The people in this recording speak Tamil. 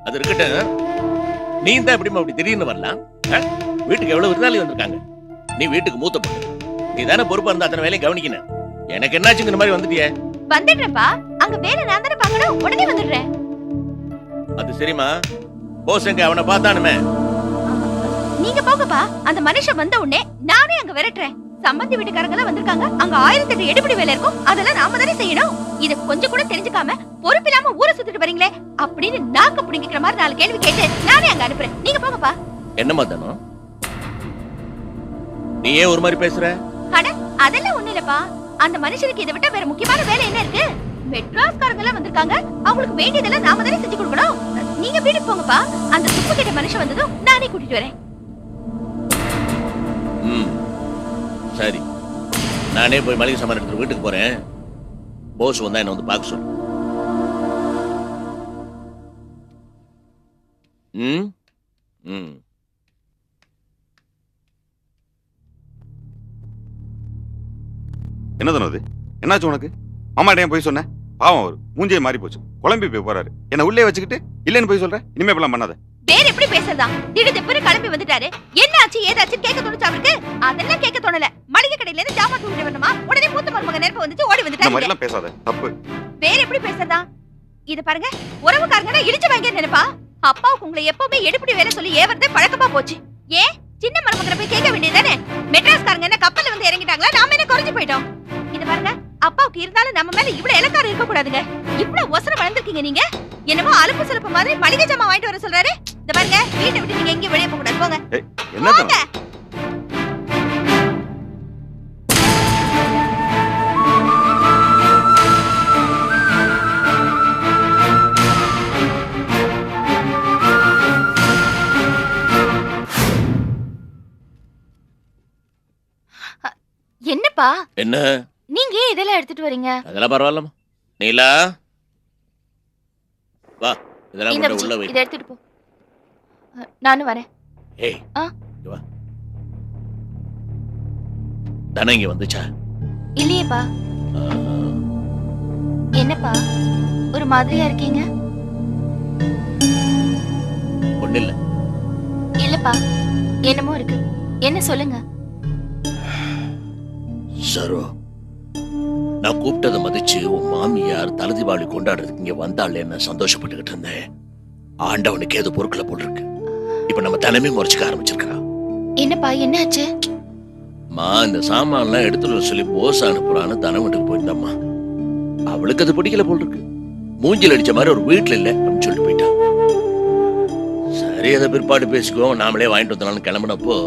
அது இருக்கட்டும். நீ தான் எப்படிமா அப்படி திடீர்னு வரலாம்? வீட்டுக்கு எவ்வளவு விருந்தாளி வந்திருக்காங்க. நீ வீட்டுக்கு மூத்த பொண்ணு. நீ தானே பொறுப்பா இருந்த அத்தனை வேலையும் கவனிக்கணும். எனக்கு என்னாச்சுங்கிற மாதிரி வந்துட்டியே. வந்துடுறேன்ப்பா. அங்க வேலை நான் தானே பார்க்கணும். உடனே வந்துடுறேன். அது சரிம்மா. போஸ் எங்க அவனை பார்த்தானுமே. நீங்க போங்கப்பா. அந்த மனுஷன் வந்த உடனே நானே அங்க விரட்டுறேன். சம்பந்தி வீட்டுக்காரங்க எல்லாம் வந்திருக்காங்க. அங்க 1008 எடுபடி வேலை இருக்கும். அதெல்லாம் நாம தானே செய்யணும். இத கொஞ்சம் கூட தெரிஞ்சுக்காம பொறுப்பில்லாம ஊரை சுத்திட்டு வரீங்களே அப்படின்னு நாக்க புடிங்கிற மாதிரி 4 கேள்வி கேட்டு நானே அங்க அனுப்புறேன். நீங்க போங்கப்பா. என்னம்மா தானோ? நீ ஏன் ஒரு மாதிரி பேசுற? அட அதெல்லாம் ஒண்ணு இல்லப்பா. அந்த மனுஷனுக்கு இதை விட்ட வேற முக்கியமான வேலை என்ன இருக்கு? மெட்ராஸ்காரங்க எல்லாம் வந்திருக்காங்க. அவங்களுக்கு வேண்டியதெல்லாம் நாம தானே செஞ்சு கொடுக்கணும். நீங்க வீட்டுக்கு போங்கப்பா. அந்த துப்பு கிட்ட மனுஷன் வந்ததும் நானே கூட்டிட்டு வரேன். சரி, நானே போய் மளிகை சாமான் எடுத்துட்டு வீட்டுக்கு போறேன். போஸ் வந்தா என்ன வந்து பார்க்க சொல்லு. என்ன சொன்னது? என்னாச்சு உனக்கு? மாமாட்ட ஏன் போய் சொன்ன? பாவம் அவரு மூஞ்சியே மாறி போச்சு. குழம்பி போய் போறாரு. என்ன உள்ளே வச்சுக்கிட்டு இல்லன்னு போய் சொல்ற. இனிமே இப்பலாம் பண்ணாத. வேற எப்படி பேசுறதா? திடீர்னு கிளம்பி வந்துட்டாரு. என்ன ஆச்சு ஏதாச்சு கேட்க தோணுச்சு அவருக்கு? அதெல்லாம் கேட்க தோணல. மளிகை கடையில இருந்து ஜாமான் தூக்கிட்டு வரணுமா? உடனே மூத்த மருமக நேர்ப்பு வந்துச்சு ஓடி வந்துட்டாரு. இந்த மாதிரி எல்லாம் பேசாத. தப்பு. வேற எப்படி பேசுறதா? இது பாருங்க, உறவுக்காரங்கன்னா இழிச்சு வாங்க நினைப்பா. அப்பாவுக்கு உங்களை எப்பவுமே எடுப்படி வேலை சொல்லி ஏவறது பழக்கமா போச்சு. ஏன் சின்ன மருமகனை போய் கேட்க வேண்டியதானே? மெட்ராஸ்காரங்க என்ன கப்பல்ல வந்து இறங்கிட்டாங்களா? நாம என்ன குறைஞ்சு போயிட்டோம்? இது பாருங்க, அப்பாவுக்கு இருந்தாலும் நம்ம மேல இவ்வளவு இலக்காரம் இருக்க கூடாதுங்க. இவ்வளவு ஒசரம் வளர்ந்துருக்கீங்க நீங்க. என்னமோ அலுப்பு சிறப்பு மாதிரி மளிகை ஜாமான் வாங்கிட்டு வர சொல்றாரு. இந்த பாருங்க, வீட்டை விட்டு நீங்க எங்கேயும் வெளியே போக கூடாது. போங்க. என்ன? என்னப்பா? என்ன? நீங்க ஏன் இதெல்லாம் எடுத்துட்டு வரீங்க? அதெல்லாம் பரவாயில்லம்மா. நீலா வா, இதெல்லாம் கொண்டு உள்ள வை. இத எடுத்துட்டு போ. நானும் வரேன். ஏய் வா. தானே இங்க வந்துச்சா? இல்லையேப்பா. என்னப்பா ஒரு மாதிரியா இருக்கீங்க? ஒண்ணு இல்ல. இல்லப்பா, என்னமோ இருக்கு. என்ன சொல்லுங்க. சரோ, நான் கூப்பிட்டதை மதிச்சு உன் மாமியார் தலை தீபாவளி கொண்டாடுறதுக்கு இங்க வந்தாள் என்ன சந்தோஷப்பட்டுக்கிட்டு இருந்தேன். ஆண்டவனுக்கு ஏதோ பொருட்களை போட்டிருக்கு. இப்ப நம்ம தலைமை முறைச்சுக்க ஆரம்பிச்சிருக்கிறா. என்னப்பா என்னாச்சு? இந்த சாமான் எல்லாம் எடுத்துட்டு சொல்லி போஸ் அனுப்புறான்னு தன வீட்டுக்கு போயிருந்தம்மா. அவளுக்கு அது பிடிக்கல போல் இருக்கு. மூஞ்சில் அடிச்ச மாதிரி ஒரு வீட்டுல இல்ல அப்படின்னு சொல்லிட்டு போயிட்டான். சரி, அதை பிற்பாடு பேசிக்குவோம், நாமளே வாங்கிட்டு வந்தலாம்னு கிளம்பினப்போ